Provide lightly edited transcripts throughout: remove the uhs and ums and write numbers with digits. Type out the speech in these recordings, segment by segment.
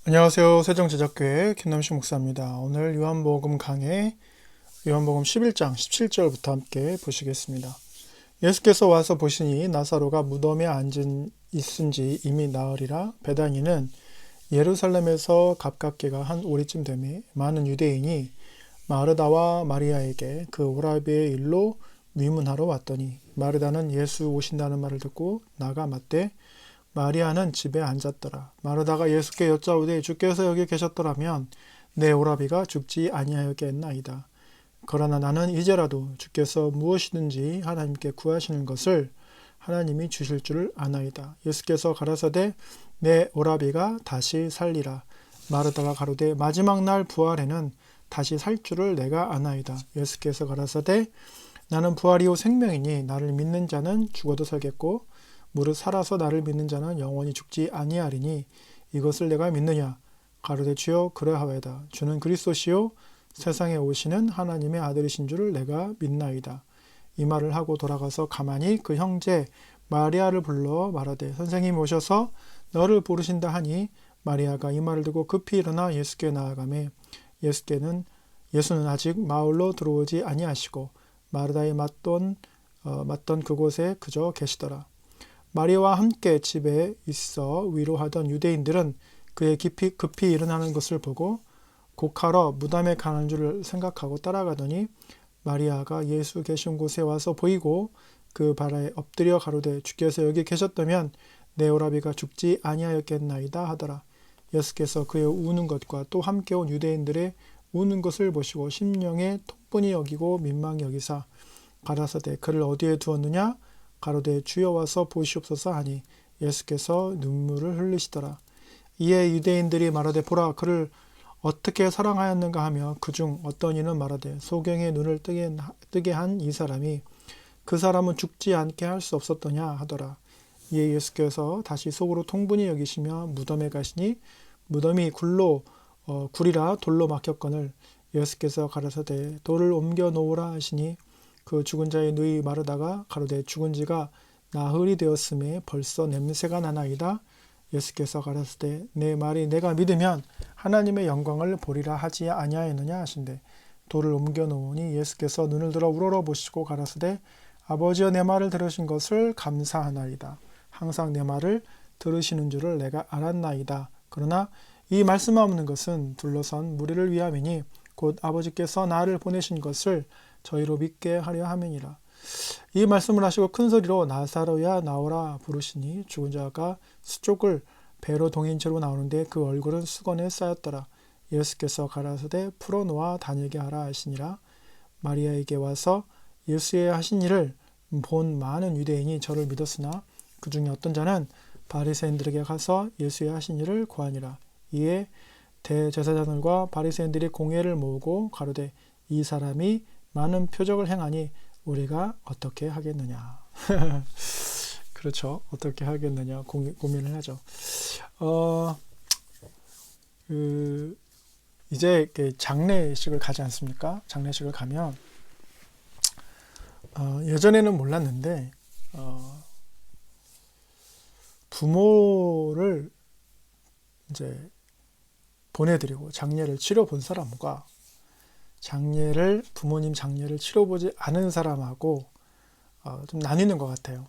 안녕하세요. 세종제작교회 김남식 목사입니다. 오늘 요한복음 강해 요한복음 11장 17절부터 함께 보시겠습니다. 예수께서 와서 보시니 나사로가 무덤에 앉은 있은지 이미 나으리라. 베다니는 예루살렘에서 가깝게가 한 오리쯤 되매 많은 유대인이 마르다와 마리아에게 그 오라비의 일로 위문하러 왔더니 마르다는 예수 오신다는 말을 듣고 나가 맞되 마리아는 집에 앉았더라. 마르다가 예수께 여짜오되 주께서 여기 계셨더라면 내 오라비가 죽지 아니하였겠나이다. 그러나 나는 이제라도 주께서 무엇이든지 하나님께 구하시는 것을 하나님이 주실 줄을 아나이다. 예수께서 가라사대 내 오라비가 다시 살리라. 마르다가 가로되 마지막 날 부활에는 다시 살 줄을 내가 아나이다. 예수께서 가라사대 나는 부활이요 생명이니 나를 믿는 자는 죽어도 살겠고 무릇 살아서 나를 믿는 자는 영원히 죽지 아니하리니 이것을 내가 믿느냐. 가로되 주여 그러하외다. 주는 그리스도시요 세상에 오시는 하나님의 아들이신 줄을 내가 믿나이다. 이 말을 하고 돌아가서 가만히 그 형제 마리아를 불러 말하되 선생님이 오셔서 너를 부르신다 하니 마리아가 이 말을 듣고 급히 일어나 예수께 나아가매 예수는 아직 마을로 들어오지 아니하시고 마르다에 맞던 그곳에 그저 계시더라. 마리아와 함께 집에 있어 위로하던 유대인들은 그의 급히 일어나는 것을 보고 곡하러 무덤에 가는 줄을 생각하고 따라가더니 마리아가 예수 계신 곳에 와서 보이고 그 발에 엎드려 가로되 주께서 여기 계셨다면 내 오라비가 죽지 아니하였겠나이다 하더라. 예수께서 그의 우는 것과 또 함께 온 유대인들의 우는 것을 보시고 심령에 통분히 여기고 민망히 여기사 가라사대 그를 어디에 두었느냐. 가로되 주여 와서 보시옵소서 하니 예수께서 눈물을 흘리시더라. 이에 유대인들이 말하되 보라 그를 어떻게 사랑하였는가 하며 그중 어떤 이는 말하되 소경의 눈을 뜨게 한 이 사람이 그 사람은 죽지 않게 할 수 없었더냐 하더라. 이에 예수께서 다시 속으로 통분히 여기시며 무덤에 가시니 무덤이 굴이라 돌로 막혔거늘 예수께서 가라사대 돌을 옮겨 놓으라 하시니 그 죽은 자의 누이 마르다가 가로되 죽은 지가 나흘이 되었음에 벌써 냄새가 나나이다. 예수께서 가라사대 내 말이 내가 믿으면 하나님의 영광을 보리라 하지 아니하였느냐 하신대 돌을 옮겨 놓으니 예수께서 눈을 들어 우러러 보시고 가라사대 아버지여 내 말을 들으신 것을 감사하나이다. 항상 내 말을 들으시는 줄을 내가 알았나이다. 그러나 이 말씀하는 것은 둘러선 무리를 위함이니 곧 아버지께서 나를 보내신 것을 저희로 믿게 하려 함이니라. 이 말씀을 하시고 큰 소리로 나사로야 나오라 부르시니 죽은 자가 수족을 배로 동인 채로 나오는데 그 얼굴은 수건에 쌓였더라. 예수께서 가라사대 풀어놓아 다니게 하라 하시니라. 마리아에게 와서 예수의 하신 일을 본 많은 유대인이 저를 믿었으나 그 중에 어떤 자는 바리새인들에게 가서 예수의 하신 일을 고하니라. 이에 대제사장들과 바리새인들이 공회를 모으고 가로되 이 사람이 많은 표적을 행하니 우리가 어떻게 하겠느냐. 그렇죠. 어떻게 하겠느냐 고민을 하죠. 이제 장례식을 가지 않습니까? 장례식을 가면 예전에는 몰랐는데 부모를 이제 보내드리고 장례를 치러본 사람과 부모님 장례를 치러보지 않은 사람하고 좀 나뉘는 것 같아요.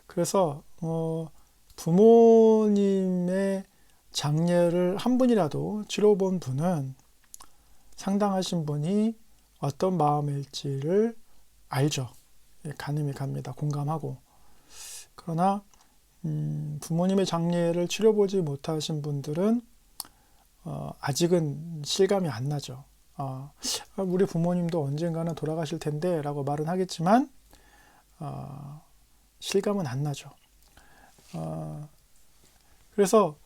그래서 부모님의 장례를 한 분이라도 치러본 분은 상당하신 분이 어떤 마음일지를 알죠. 가늠이 갑니다. 공감하고. 그러나 부모님의 장례를 치러보지 못하신 분들은 아직은 실감이 안 나죠. 우리 부모님도 언젠가는 돌아가실 텐데 라고 말은 하겠지만 실감은 안 나죠. 그래서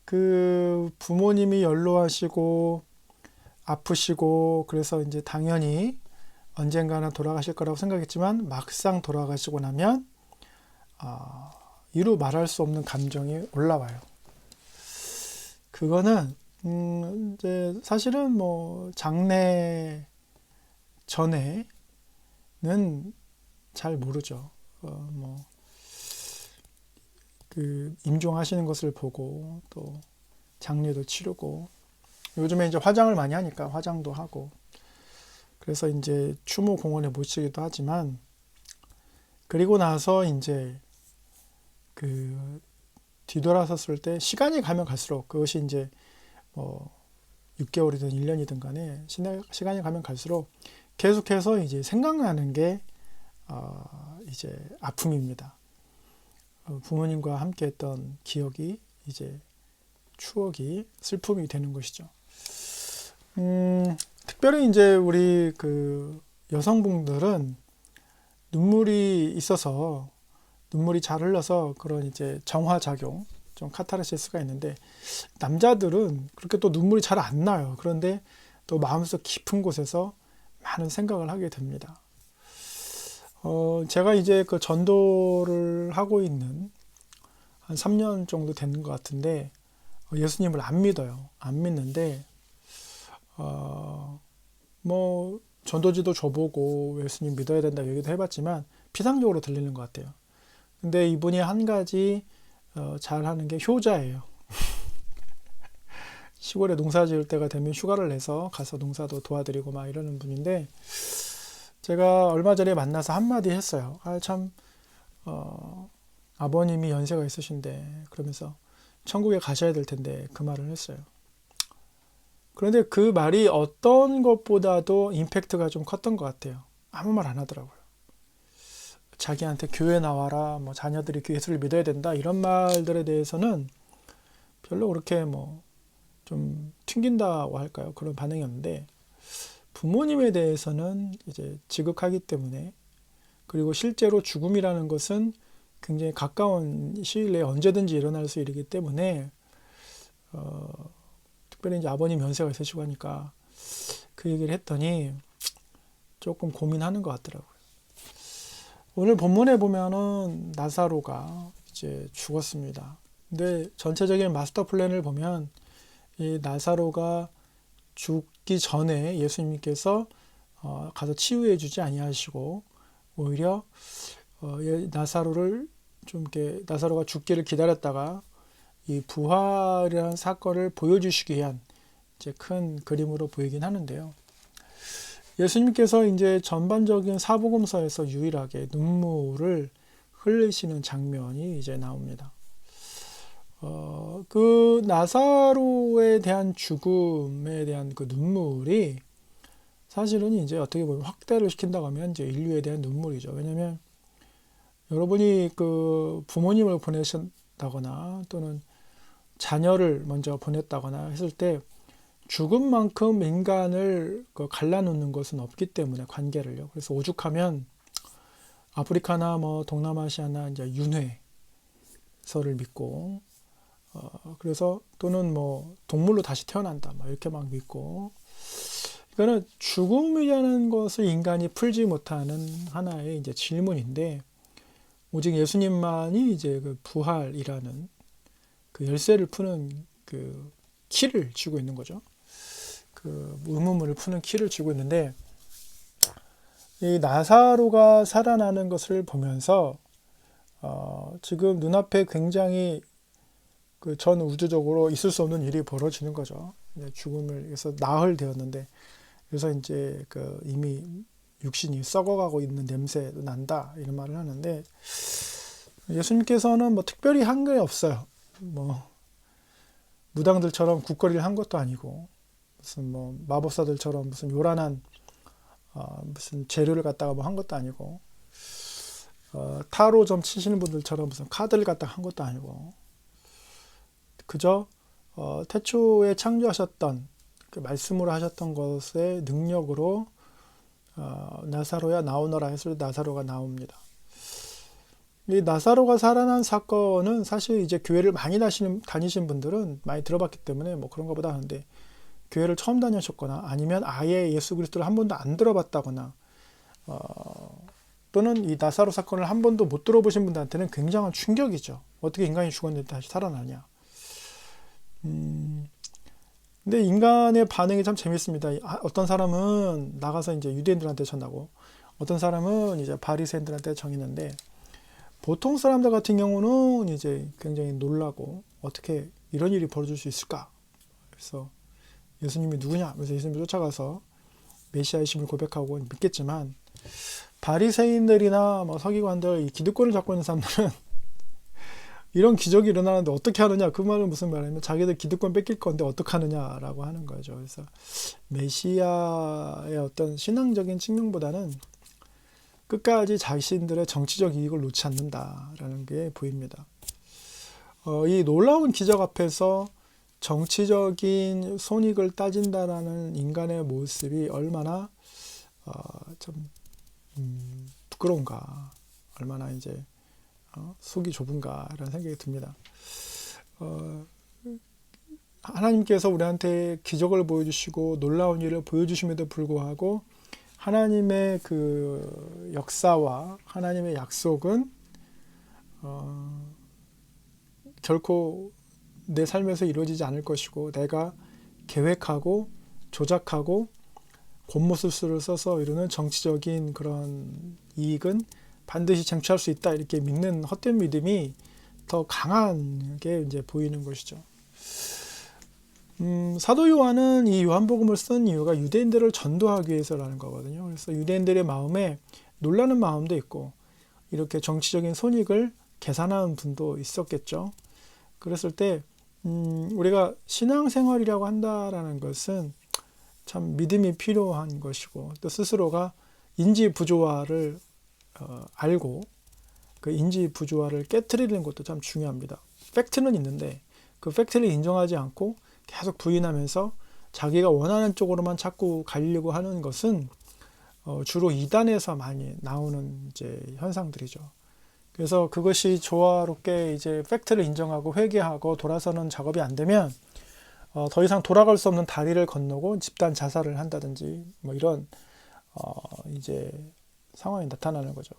그 부모님이 연로하시고 아프시고 그래서 이제 당연히 언젠가는 돌아가실 거라고 생각했지만 막상 돌아가시고 나면 이루 말할 수 없는 감정이 올라와요. 그거는 이제 사실은 뭐 장례 전에는 잘 모르죠. 그 임종하시는 것을 보고 또 장례도 치르고, 요즘에 이제 화장을 많이 하니까 화장도 하고, 그래서 이제 추모 공원에 모시기도 하지만, 그리고 나서 이제 그 뒤돌아섰을 때 시간이 가면 갈수록, 그것이 이제 뭐 6개월이든 1년이든 간에 시간이 가면 갈수록 계속해서 이제 생각나는 게 이제 아픔입니다. 부모님과 함께 했던 기억이 이제 추억이 슬픔이 되는 것이죠. 특별히 이제 우리 그 여성분들은 눈물이 있어서, 눈물이 잘 흘러서 그런 이제 정화작용, 좀 카타르시스가 있는데, 남자들은 그렇게 또 눈물이 잘 안 나요. 그런데 또 마음속 깊은 곳에서 많은 생각을 하게 됩니다. 제가 이제 그 전도를 하고 있는 한 3년 정도 되는 것 같은데, 예수님을 안 믿어요. 안 믿는데, 뭐, 전도지도 줘보고 예수님 믿어야 된다 얘기도 해봤지만, 피상적으로 들리는 것 같아요. 근데 이분이 한 가지 잘하는 게 효자예요. 시골에 농사 지을 때가 되면 휴가를 내서 가서 농사도 도와드리고 막 이러는 분인데, 제가 얼마 전에 만나서 한마디 했어요. 참 아버님이 연세가 있으신데, 그러면서 천국에 가셔야 될 텐데, 그 말을 했어요. 그런데 그 말이 어떤 것보다도 임팩트가 좀 컸던 것 같아요. 아무 말 안 하더라고요. 자기한테 교회 나와라, 뭐 자녀들이 예수를 믿어야 된다, 이런 말들에 대해서는 별로 그렇게 뭐 좀 튕긴다고 할까요? 그런 반응이었는데, 부모님에 대해서는 이제 지극하기 때문에, 그리고 실제로 죽음이라는 것은 굉장히 가까운 시일 내에 언제든지 일어날 수 있기 때문에, 특별히 이제 아버님 연세가 있으시고 하니까 그 얘기를 했더니 조금 고민하는 것 같더라고요. 오늘 본문에 보면은 나사로가 이제 죽었습니다. 근데 전체적인 마스터 플랜을 보면 이 나사로가 죽기 전에 예수님께서 가서 치유해 주지 아니하시고, 오히려 나사로를 좀 이렇게, 나사로가 죽기를 기다렸다가 이 부활이라는 사건을 보여주시기 위한 이제 큰 그림으로 보이긴 하는데요. 예수님께서 이제 전반적인 사복음서에서 유일하게 눈물을 흘리시는 장면이 이제 나옵니다. 그 나사로에 대한 죽음에 대한 그 눈물이 사실은 이제 어떻게 보면 확대를 시킨다고 하면 이제 인류에 대한 눈물이죠. 왜냐하면 여러분이 그 부모님을 보내신다거나 또는 자녀를 먼저 보냈다거나 했을 때 죽음만큼 인간을 갈라놓는 것은 없기 때문에, 관계를요. 그래서 오죽하면 아프리카나 뭐 동남아시아나 이제 윤회설을 믿고, 그래서 또는 뭐 동물로 다시 태어난다 막 이렇게 막 믿고, 이거는 죽음이라는 것을 인간이 풀지 못하는 하나의 이제 질문인데, 오직 예수님만이 이제 그 부활이라는 그 열쇠를 푸는 그 키를 쥐고 있는 거죠. 그 의문문을 푸는 키를 쥐고 있는데, 이 나사로가 살아나는 것을 보면서 지금 눈앞에 굉장히 그 전 우주적으로 있을 수 없는 일이 벌어지는 거죠. 죽음을 해서 나흘 되었는데, 그래서 이제 그 이미 육신이 썩어가고 있는 냄새도 난다, 이런 말을 하는데, 예수님께서는 뭐 특별히 한 게 없어요. 뭐 무당들처럼 국거리를 한 것도 아니고, 무슨 뭐 마법사들처럼 무슨 요란한 무슨 재료를 갖다가 뭐 한 것도 아니고, 타로점 치시는 분들처럼 무슨 카드를 갖다가 한 것도 아니고, 그저 태초에 창조하셨던 그 말씀으로 하셨던 것의 능력으로 나사로야 나오너라 했을 때 나사로가 나옵니다. 이 나사로가 살아난 사건은 사실 이제 교회를 많이 다니신 분들은 많이 들어봤기 때문에 뭐 그런가 보다 하는데, 교회를 처음 다니셨거나 아니면 아예 예수 그리스도를 한 번도 안 들어봤다거나, 또는 이 나사로 사건을 한 번도 못 들어보신 분들한테는 굉장한 충격이죠. 어떻게 인간이 죽었는데 다시 살아나냐. 근데 인간의 반응이 참 재밌습니다. 어떤 사람은 나가서 이제 유대인들한테 전하고, 어떤 사람은 이제 바리새인들한테 전했는데, 보통 사람들 같은 경우는 이제 굉장히 놀라고, 어떻게 이런 일이 벌어질 수 있을까? 그래서 예수님이 누구냐? 그래서 예수님을 쫓아가서 메시아이심을 고백하고 믿겠지만 바리새인들이나 뭐 서기관들, 이 기득권을 잡고 있는 사람들은 이런 기적이 일어나는데 어떻게 하느냐? 그 말은 무슨 말이냐면 자기들 기득권 뺏길 건데 어떻게 하느냐라고 하는 거죠. 그래서 메시아의 어떤 신앙적인 측면보다는 끝까지 자신들의 정치적 이익을 놓지 않는다라는 게 보입니다. 이 놀라운 기적 앞에서 정치적인 손익을 따진다라는 인간의 모습이 얼마나 참 부끄러운가, 얼마나 이제 속이 좁은가 이런 생각이 듭니다. 하나님께서 우리한테 기적을 보여주시고 놀라운 일을 보여주심에도 불구하고 하나님의 그 역사와 하나님의 약속은 결코 내 삶에서 이루어지지 않을 것이고, 내가 계획하고 조작하고 곤모술수를 써서 이루는 정치적인 그런 이익은 반드시 쟁취할 수 있다, 이렇게 믿는 헛된 믿음이 더 강하게 이제 보이는 것이죠. 사도 요한은 이 요한복음을 쓴 이유가 유대인들을 전도하기 위해서라는 거거든요. 그래서 유대인들의 마음에 놀라는 마음도 있고 이렇게 정치적인 손익을 계산하는 분도 있었겠죠. 그랬을 때 우리가 신앙생활이라고 한다라는 것은 참 믿음이 필요한 것이고, 또 스스로가 인지 부조화를 알고 그 인지 부조화를 깨트리는 것도 참 중요합니다. 팩트는 있는데 그 팩트를 인정하지 않고 계속 부인하면서 자기가 원하는 쪽으로만 자꾸 가려고 하는 것은 주로 이단에서 많이 나오는 이제 현상들이죠. 그래서 그것이 조화롭게 이제 팩트를 인정하고 회개하고 돌아서는 작업이 안 되면 더 이상 돌아갈 수 없는 다리를 건너고 집단 자살을 한다든지 뭐 이런 이제 상황이 나타나는 거죠.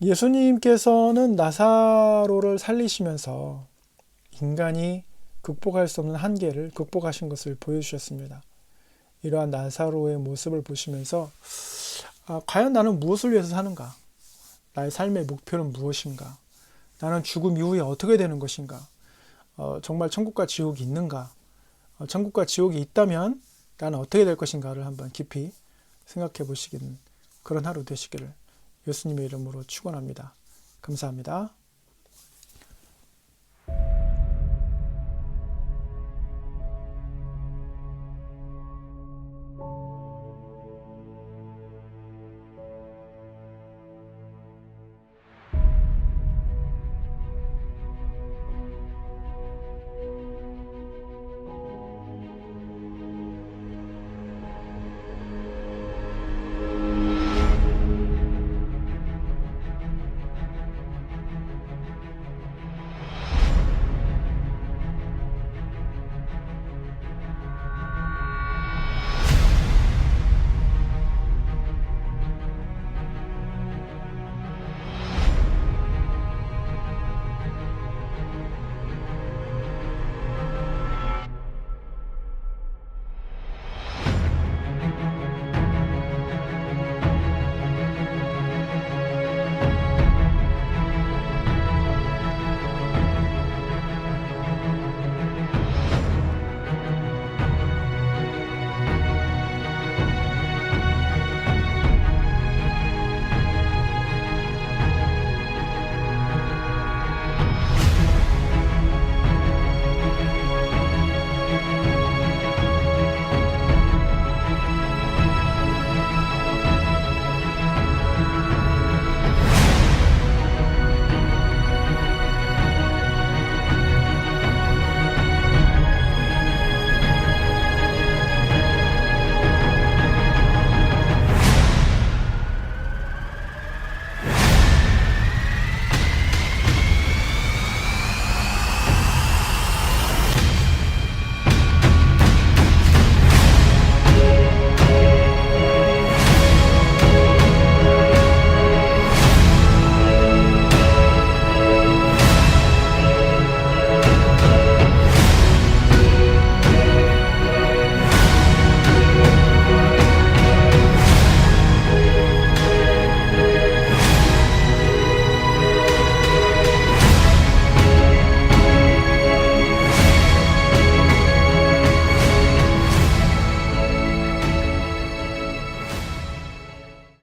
예수님께서는 나사로를 살리시면서 인간이 극복할 수 없는 한계를 극복하신 것을 보여주셨습니다. 이러한 나사로의 모습을 보시면서 과연 나는 무엇을 위해서 사는가? 나의 삶의 목표는 무엇인가? 나는 죽음 이후에 어떻게 되는 것인가? 정말 천국과 지옥이 있는가? 천국과 지옥이 있다면 나는 어떻게 될 것인가를 한번 깊이 생각해 보시기는 그런 하루 되시기를 예수님의 이름으로 축원합니다. 감사합니다.